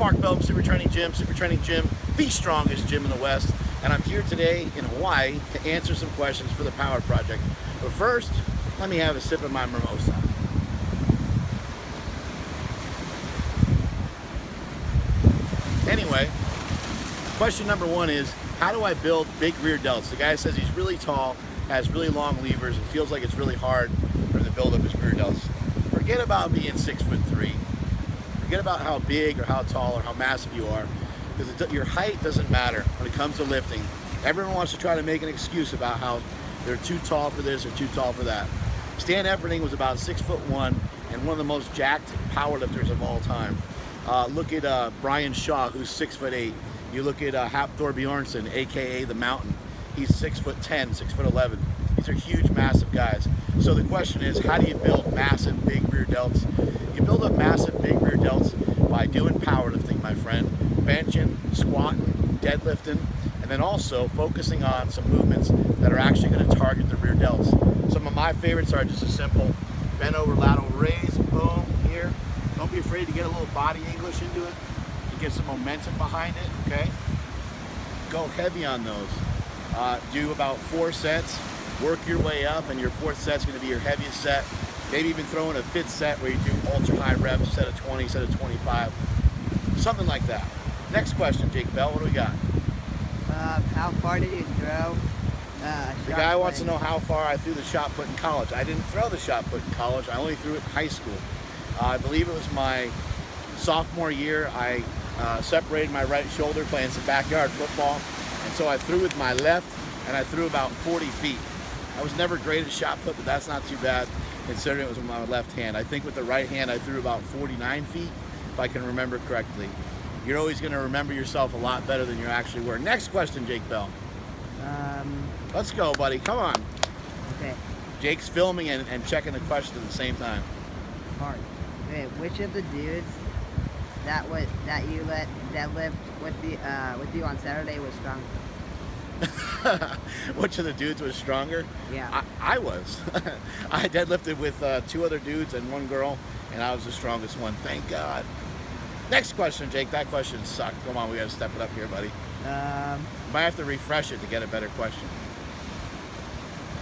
Mark Belton, Super Training Gym, the strongest gym in the West. And I'm here today in Hawaii to answer some questions for the Power Project. But first, let me have a sip of my mimosa. Anyway, question number one is, how do I build big rear delts? The guy says he's really tall, has really long levers, and feels like it's really hard for him to build up his rear delts. Forget about being 6'3". Forget about how big or how tall or how massive you are, because your height doesn't matter when it comes to lifting. Everyone wants to try to make an excuse about how they're too tall for this or too tall for that. Stan Efferding was about 6'1" and one of the most jacked powerlifters of all time. Look at Brian Shaw, who's 6'8". You look at Hafthor Bjornsson, aka the Mountain. He's 6'10", 6'11". These are huge, massive guys. So the question is, how do you build massive, big rear delts? You build up massive, big rear delts by doing powerlifting, my friend. Benching, squatting, deadlifting, and then also focusing on some movements that are actually going to target the rear delts. Some of my favorites are just a simple bent over lateral raise, boom, here. Don't be afraid to get a little body English into it. You get some momentum behind it, okay? Go heavy on those. Do about 4 sets, work your way up, and your 4th set's going to be your heaviest set. Maybe even throw in a 5th set where you do ultra high reps, set of 20, set of 25, something like that. Next question, Jake Bell, what do we got? How far did you throw? The guy wants to know how far I threw the shot put in college. I didn't throw the shot put in college, I only threw it in high school. I believe it was my sophomore year. I separated my right shoulder playing some backyard football, and so I threw with my left, and I threw about 40 feet. I was never great at shot put, but that's not too bad considering it was with my left hand. I think with the right hand I threw about 49 feet, if I can remember correctly. You're always going to remember yourself a lot better than you actually were. Next question, Jake Bell. Let's Let's go, buddy. Come on. Okay. Jake's filming and checking the question at the same time. Hard. Okay. Which of the dudes that you let deadlift with you on Saturday was stronger? Which of the dudes was stronger? Yeah. I was. I deadlifted with 2 other dudes and 1 girl, and I was the strongest one. Thank God. Next question, Jake. That question sucked. Come on, we gotta step it up here, buddy. Might have to refresh it to get a better question.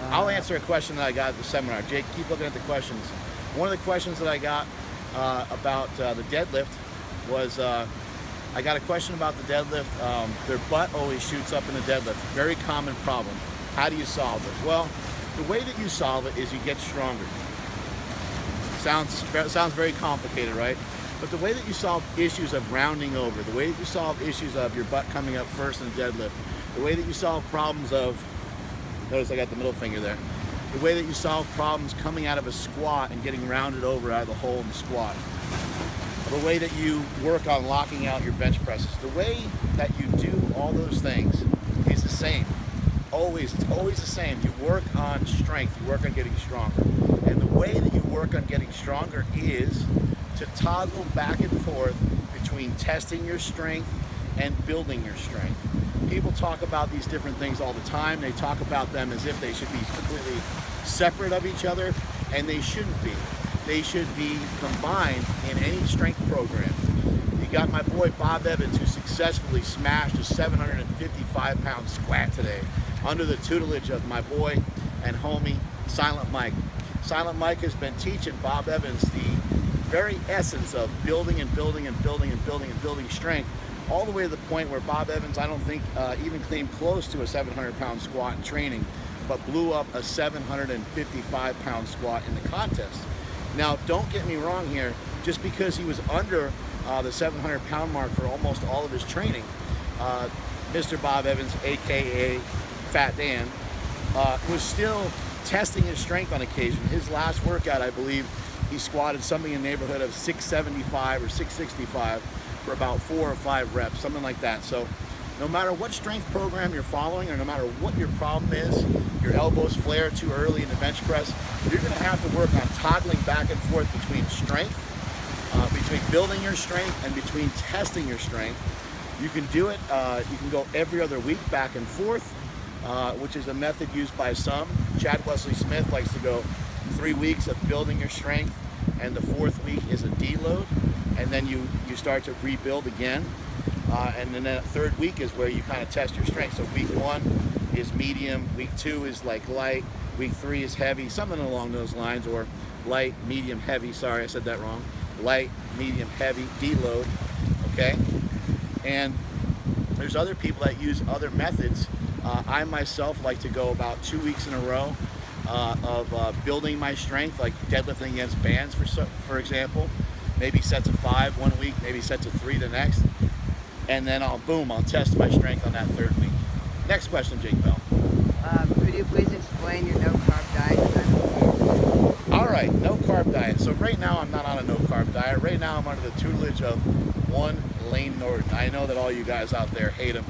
I'll answer a question that I got at the seminar. Jake, keep looking at the questions. One of the questions that I got about the deadlift was, I got a question about the deadlift. Their butt always shoots up in the deadlift. Very common problem. How do you solve it? Well, the way that you solve it is you get stronger. Sounds very complicated, right? But the way that you solve issues of rounding over, the way that you solve issues of your butt coming up first in the deadlift, the way that you solve problems of, notice I got the middle finger there, the way that you solve problems coming out of a squat and getting rounded over out of the hole in the squat, the way that you work on locking out your bench presses, the way that you do all those things is the same. It's always the same. You work on strength, you work on getting stronger. And the way that you work on getting stronger is to toggle back and forth between testing your strength and building your strength. People talk about these different things all the time. They talk about them as if they should be completely separate of each other, and they shouldn't be. They should be combined in any strength program. You got my boy Bob Evans, who successfully smashed a 755-pound squat today under the tutelage of my boy and homie Silent Mike. Silent Mike has been teaching Bob Evans the very essence of building and building and building and building and building strength, all the way to the point where Bob Evans, I don't think, even came close to a 700-pound squat in training, but blew up a 755-pound squat in the contest. Now, don't get me wrong here, just because he was under the 700-pound mark for almost all of his training, Mr. Bob Evans, aka Fat Dan, was still testing his strength on occasion. His last workout, I believe, he squatted something in the neighborhood of 675 or 665 for about 4 or 5 reps, something like that. So no matter what strength program you're following, or no matter what your problem is, your elbows flare too early in the bench press, you're going to have to work on toggling back and forth between strength, between building your strength, and between testing your strength. You can do it, you can go every other week back and forth, which is a method used by some. Chad Wesley Smith likes to go 3 weeks of building your strength, and the 4th week is a deload. and then you start to rebuild again. And then that third week is where you kind of test your strength. So week 1 is medium, week 2 is like light, week 3 is heavy, something along those lines, or light, medium, heavy. Sorry, I said that wrong. Light, medium, heavy, deload. Okay, and there's other people that use other methods. I myself like to go about 2 weeks in a row of building my strength, like deadlifting against bands, for example. Maybe sets of 5 one week, maybe sets of 3 the next, and then I'll test my strength on that third week. Next question, Jake Bell. Could you please explain your no-carb diet? All right, no-carb diet. So right now I'm not on a no-carb diet. Right now I'm under the tutelage of one Layne Norton. I know that all you guys out there hate him,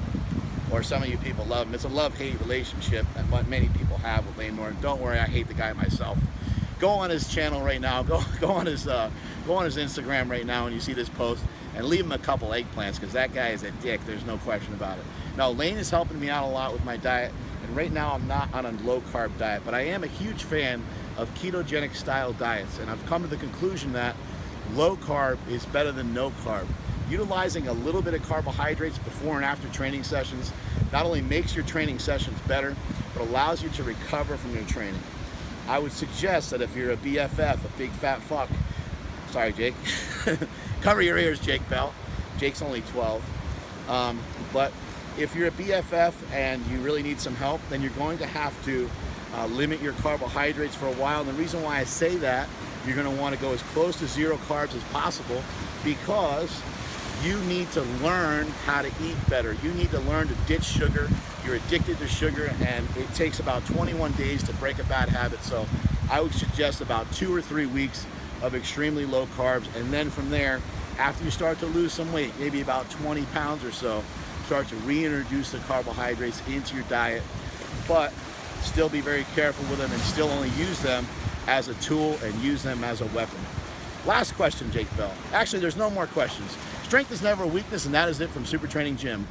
or some of you people love him. It's a love-hate relationship that many people have with Layne Norton. Don't worry, I hate the guy myself. Go on his channel right now. Go on his Instagram right now, and you see this post, and leave him a couple eggplants, because that guy is a dick. There's no question about it. Now, Layne is helping me out a lot with my diet, and right now I'm not on a low-carb diet, but I am a huge fan of ketogenic style diets, and I've come to the conclusion that low carb is better than no carb. Utilizing a little bit of carbohydrates before and after training sessions not only makes your training sessions better, but allows you to recover from your training. I would suggest that if you're a BFF, a big fat fuck, sorry Jake, cover your ears, Jake Bell. Jake's only 12. But if you're a BFF and you really need some help, then you're going to have to limit your carbohydrates for a while. And the reason why I say that, you're going to want to go as close to 0 carbs as possible, because you need to learn how to eat better. You need to learn to ditch sugar. You're addicted to sugar, and it takes about 21 days to break a bad habit. So I would suggest about 2 or 3 weeks of extremely low carbs, and then from there, after you start to lose some weight, maybe about 20 pounds or so, start to reintroduce the carbohydrates into your diet, but still be very careful with them and still only use them as a tool and use them as a weapon. Last question, Jake Bell. Actually, there's no more questions. Strength is never a weakness, and that is it from Super Training Gym.